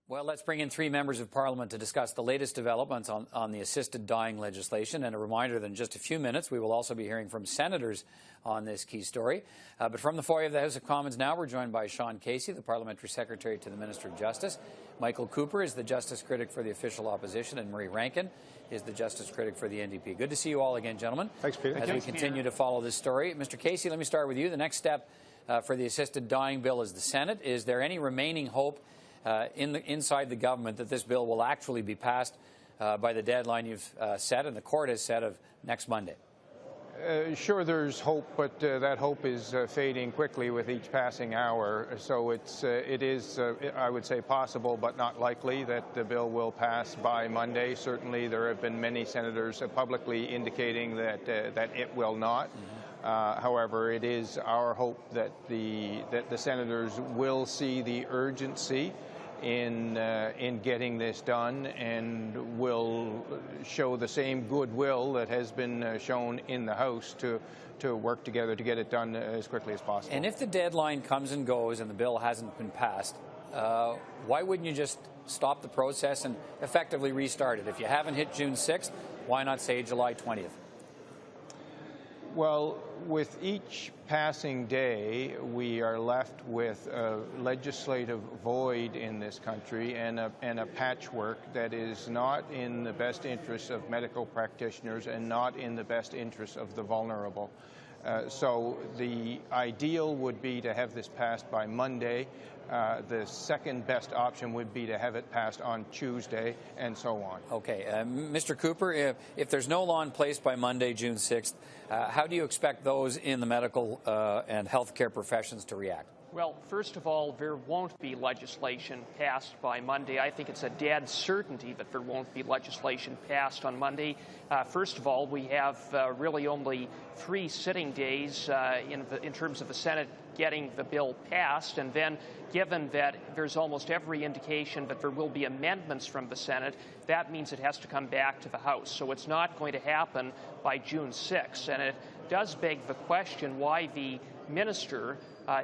Well, let's bring in three members of Parliament to discuss the latest developments on the assisted dying legislation. And a reminder that in just a few minutes, we will also be hearing from senators on this key story. But from the foyer of the House of Commons now, we're joined by Sean Casey, the Parliamentary Secretary to the Minister of Justice. Michael Cooper is the Justice Critic for the official opposition, and Marie Rankin is the Justice Critic for the NDP. Good to see you all again, gentlemen. Thanks, Peter. As we continue to follow this story. Mr. Casey, let me start with you. The next step for the assisted dying bill is the Senate. Is there any remaining hope inside the government that this bill will actually be passed by the deadline you've set and the court has set of next Monday? Sure, there's hope, but that hope is fading quickly with each passing hour. So it is, I would say, possible but not likely that the bill will pass by Monday. Certainly, there have been many senators publicly indicating that it will not. However, it is our hope that the senators will see the urgency in getting this done and will show the same goodwill that has been shown in the House to work together to get it done as quickly as possible. And if the deadline comes and goes and the bill hasn't been passed, why wouldn't you just stop the process and effectively restart it? If you haven't hit June 6th, why not say July 20th? Well, with each passing day, we are left with a legislative void in this country and a patchwork that is not in the best interests of medical practitioners and not in the best interests of the vulnerable. So the ideal would be to have this passed by Monday. The second best option would be to have it passed on Tuesday, and so on. Okay. Mr. Cooper, if there's no law in place by Monday, June 6th, how do you expect those in the medical and healthcare professions to react? Well, first of all, there won't be legislation passed by Monday. I think it's a dead certainty that there won't be legislation passed on Monday. First of all, we have really only 3 sitting days in terms of the Senate getting the bill passed, and then given that there's almost every indication that there will be amendments from the Senate, that means it has to come back to the House. So it's not going to happen by June 6th. And it does beg the question why the minister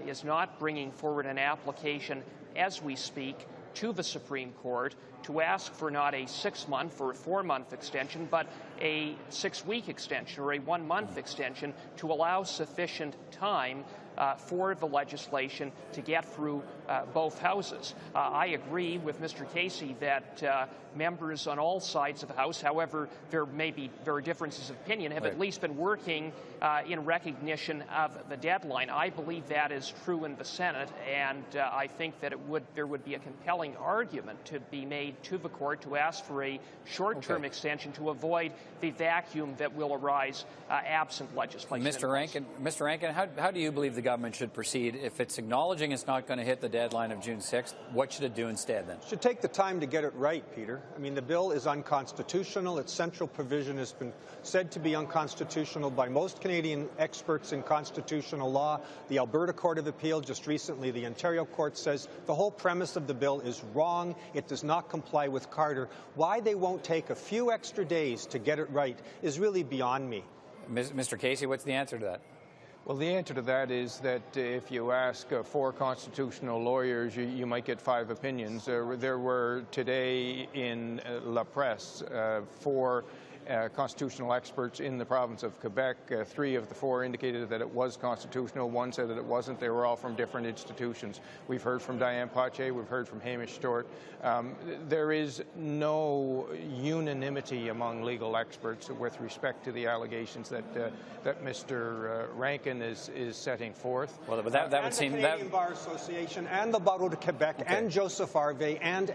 is not bringing forward an application as we speak to the Supreme Court to ask for not a 6-month or a 4-month extension, but a 6-week extension or a 1-month extension to allow sufficient time for the legislation to get through both houses. I agree with Mr. Casey that members on all sides of the House, however there are differences of opinion, have at least been working in recognition of the deadline. I believe that is true in the Senate, and I think that there would be a compelling argument to be made to the court to ask for a short-term extension to avoid the vacuum that will arise absent legislation. Mr. Rankin, how do you believe the government should proceed? If it's acknowledging it's not going to hit the deadline of June 6th, what should it do instead then? It should take the time to get it right, Peter. I mean, the bill is unconstitutional. Its central provision has been said to be unconstitutional by most Canadian experts in constitutional law. The Alberta Court of Appeal, just recently the Ontario Court, says the whole premise of the bill is wrong. It does not comply with Carter. Why they won't take a few extra days to get it right is really beyond me. Mr. Casey, what's the answer to that? Well, the answer to that is that if you ask 4 constitutional lawyers, you might get 5 opinions. There were today in La Presse 4 constitutional experts in the province of Quebec. 3 of the 4 indicated that it was constitutional. 1 said that it wasn't. They were all from different institutions. We've heard from Diane Pache. We've heard from Hamish Stewart. There is no unanimity among legal experts with respect to the allegations that Mr. Rankin is setting forth. Well, but that would seem the Canadian Bar Association and the Barreau de Quebec and Joseph Harvey and.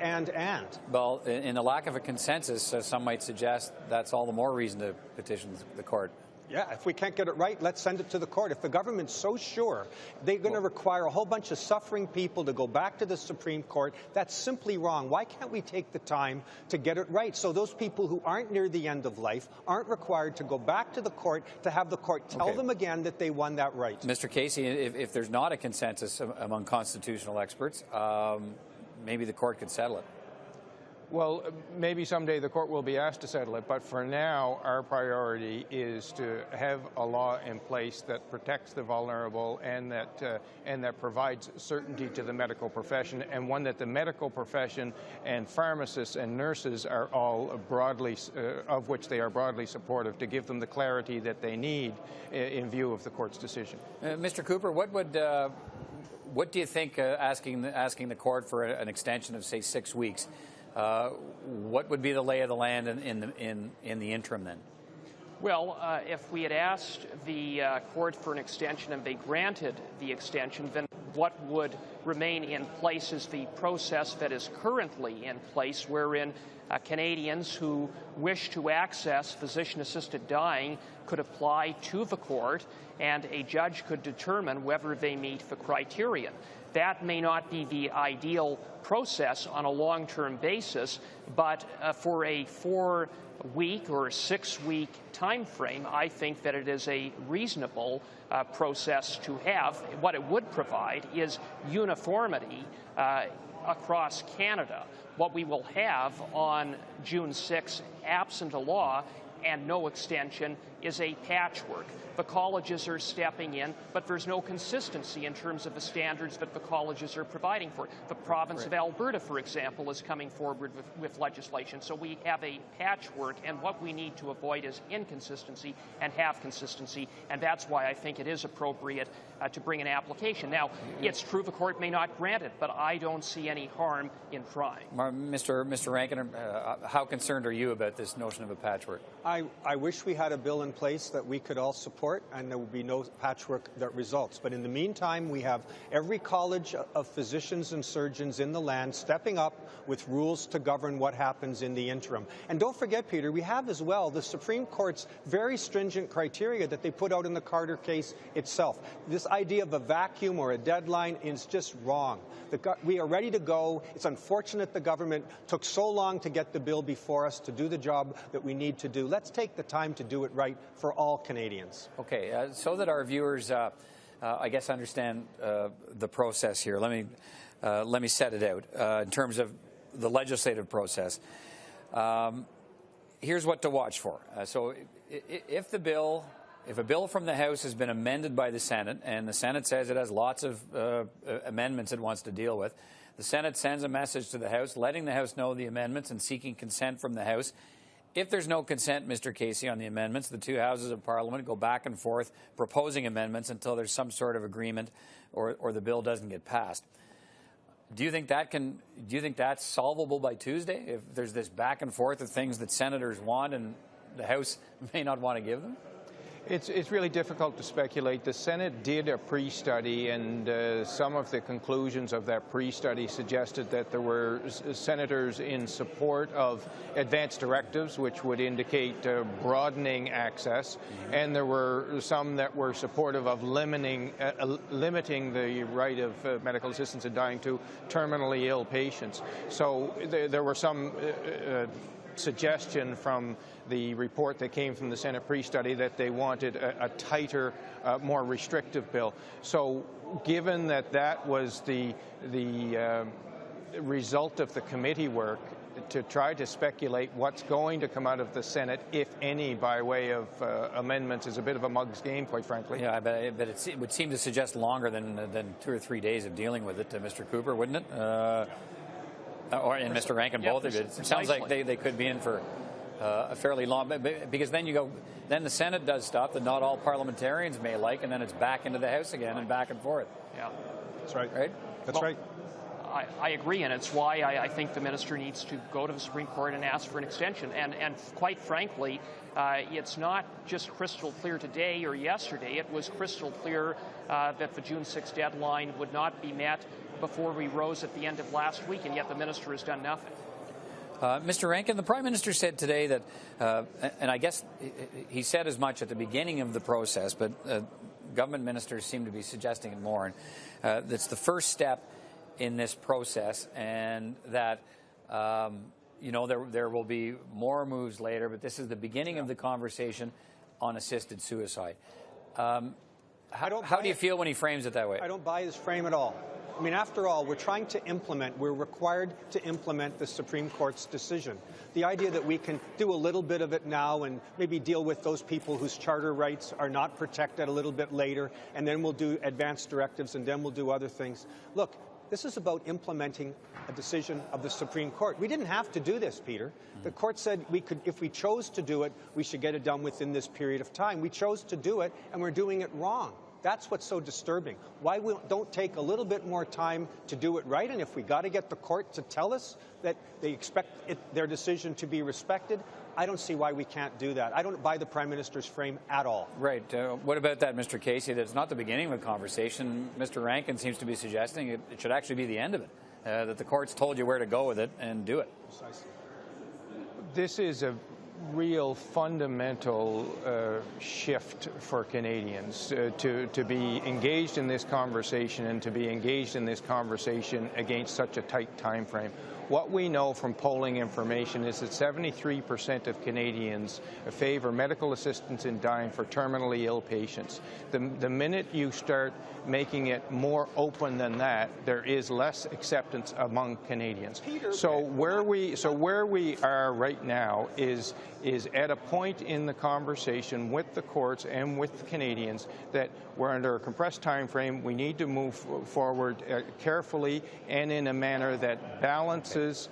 Well, in the lack of a consensus, some might suggest that's all the more reason to petition the court. Yeah, if we can't get it right, let's send it to the court. If the government's so sure they're going to require a whole bunch of suffering people to go back to the Supreme Court, that's simply wrong. Why can't we take the time to get it right so those people who aren't near the end of life aren't required to go back to the court to have the court tell them again that they won that right? Mr. Casey, if there's not a consensus among constitutional experts, maybe the court could settle it. Well, maybe someday the court will be asked to settle it, but for now, our priority is to have a law in place that protects the vulnerable and that provides certainty to the medical profession, and one that the medical profession and pharmacists and nurses are all broadly, of which they are broadly supportive, to give them the clarity that they need in view of the court's decision. Mr. Cooper, what do you think asking the court for an extension of, say, 6 weeks? What would be the lay of the land in the interim then? Well, if we had asked the court for an extension and they granted the extension, then what would remain in place is the process that is currently in place, wherein Canadians who wish to access physician-assisted dying could apply to the court, and a judge could determine whether they meet the criterion. That may not be the ideal process on a long-term basis, but for a 4-week or 6-week time frame, I think that it is a reasonable process to have. What it would provide is uniformity across Canada. What we will have on June 6, absent a law and no extension, is a patchwork. The colleges are stepping in, but there's no consistency in terms of the standards that the colleges are providing for. The province of Alberta, for example, is coming forward with legislation. So we have a patchwork, and what we need to avoid is inconsistency and have consistency, and that's why I think it is appropriate to bring an application. Now, it's true the court may not grant it, but I don't see any harm in trying. Mr. Rankin, how concerned are you about this notion of a patchwork? I wish we had a bill in place that we could all support and there would be no patchwork that results. But in the meantime, we have every college of physicians and surgeons in the land stepping up with rules to govern what happens in the interim. And don't forget, Peter, we have as well the Supreme Court's very stringent criteria that they put out in the Carter case itself. This idea of a vacuum or a deadline is just wrong. We are ready to go. It's unfortunate the government took so long to get the bill before us to do the job that we need to do. Let's take the time to do it right for all Canadians. Okay, so that our viewers, I guess, understand the process here, let me set it out in terms of the legislative process. Here's what to watch for. So if a bill from the House has been amended by the Senate, and the Senate says it has lots of amendments it wants to deal with, the Senate sends a message to the House letting the House know the amendments and seeking consent from the House. If there's no consent, Mr. Casey, on the amendments, the two houses of Parliament go back and forth proposing amendments until there's some sort of agreement or the bill doesn't get passed. Do you think that's solvable by Tuesday, if there's this back and forth of things that senators want and the House may not want to give them? It's really difficult to speculate. The Senate did a pre-study, and some of the conclusions of that pre-study suggested that there were senators in support of advanced directives, which would indicate broadening access, and there were some that were supportive of limiting the right of medical assistance in dying to terminally ill patients. So there were some suggestion from the report that came from the Senate pre-study that they wanted a tighter, more restrictive bill. So given that that was the result of the committee work, to try to speculate what's going to come out of the Senate, if any, by way of amendments is a bit of a mug's game, quite frankly. Yeah, but it would seem to suggest longer than 2 or 3 days of dealing with it, Mr. Cooper, wouldn't it? And Mr. Rankin, both of it. It sounds like they could be in for a fairly long, because then then the Senate does stuff that not all parliamentarians may like, and then it's back into the House again and back and forth. Yeah, that's right. Right? That's right. I agree, and it's why I think the minister needs to go to the Supreme Court and ask for an extension. And quite frankly, it's not just crystal clear today or yesterday. It was crystal clear that the June 6th deadline would not be met before we rose at the end of last week, and yet the minister has done nothing. Mr. Rankin, the Prime Minister said today that, and I guess he said as much at the beginning of the process, but government ministers seem to be suggesting it more, and that's the first step in this process, and that there will be more moves later, but this is the beginning of the conversation on assisted suicide. How do you feel when he frames it that way? I don't buy his frame at all. I mean, after all, we're trying to implement, we're required to implement the Supreme Court's decision. The idea that we can do a little bit of it now and maybe deal with those people whose charter rights are not protected a little bit later, and then we'll do advanced directives, and then we'll do other things. Look, this is about implementing a decision of the Supreme Court. We didn't have to do this, Peter. The court said we could, if we chose to do it, we should get it done within this period of time. We chose to do it, and we're doing it wrong. That's what's so disturbing. Why we don't take a little bit more time to do it right? And if we got to get the court to tell us that they expect their decision to be respected, I don't see why we can't do that. I don't buy the Prime Minister's frame at all. Right. What about that, Mr. Casey, that it's not the beginning of a conversation? Mr. Rankin seems to be suggesting it should actually be the end of it, that the court's told you where to go with it and do it. Precisely. This is a real fundamental shift for Canadians to be engaged in this conversation and to be engaged in this conversation against such a tight time frame. What we know from polling information is that 73% of Canadians favor medical assistance in dying for terminally ill patients. The minute you start making it more open than that, there is less acceptance among Canadians. Peter, so where we are right now is at a point in the conversation with the courts and with the Canadians that we're under a compressed time frame. We need to move forward carefully and in a manner that balances,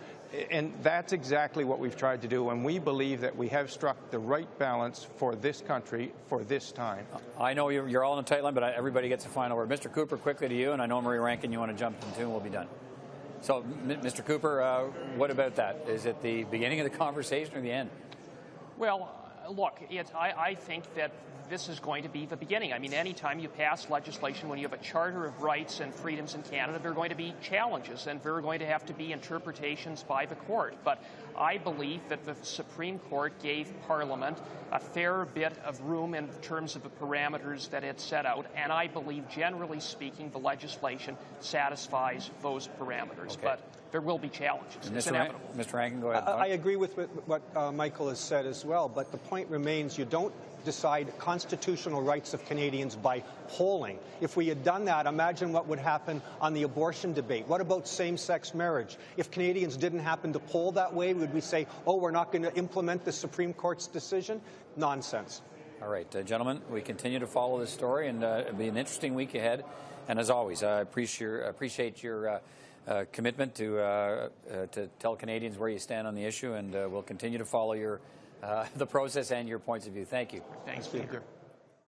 and that's exactly what we've tried to do, and we believe that we have struck the right balance for this country for this time. I know you're all in a tight line, but everybody gets a final word. Mr. Cooper, quickly to you, and I know Marie Rankin, you want to jump in too, and we'll be done. So, Mr. Cooper, what about that? Is it the beginning of the conversation or the end? Well, look, I think that this is going to be the beginning. I mean, anytime you pass legislation, when you have a charter of rights and freedoms in Canada, there are going to be challenges, and there are going to have to be interpretations by the court. But I believe that the Supreme Court gave Parliament a fair bit of room in terms of the parameters that it set out, and I believe, generally speaking, the legislation satisfies those parameters. Okay. But there will be challenges. It's inevitable. Mr. Rankin, go ahead. I agree with what Michael has said as well, but the point remains you don't decide constitutional rights of Canadians by polling. If we had done that, imagine what would happen on the abortion debate. What about same-sex marriage? If Canadians didn't happen to poll that way, would we say, oh, we're not going to implement the Supreme Court's decision? Nonsense. All right, gentlemen, we continue to follow this story, and it'll be an interesting week ahead. And as always, I appreciate your commitment to tell Canadians where you stand on the issue, and we'll continue to follow the process and your points of view. Thank you. Thanks, Peter.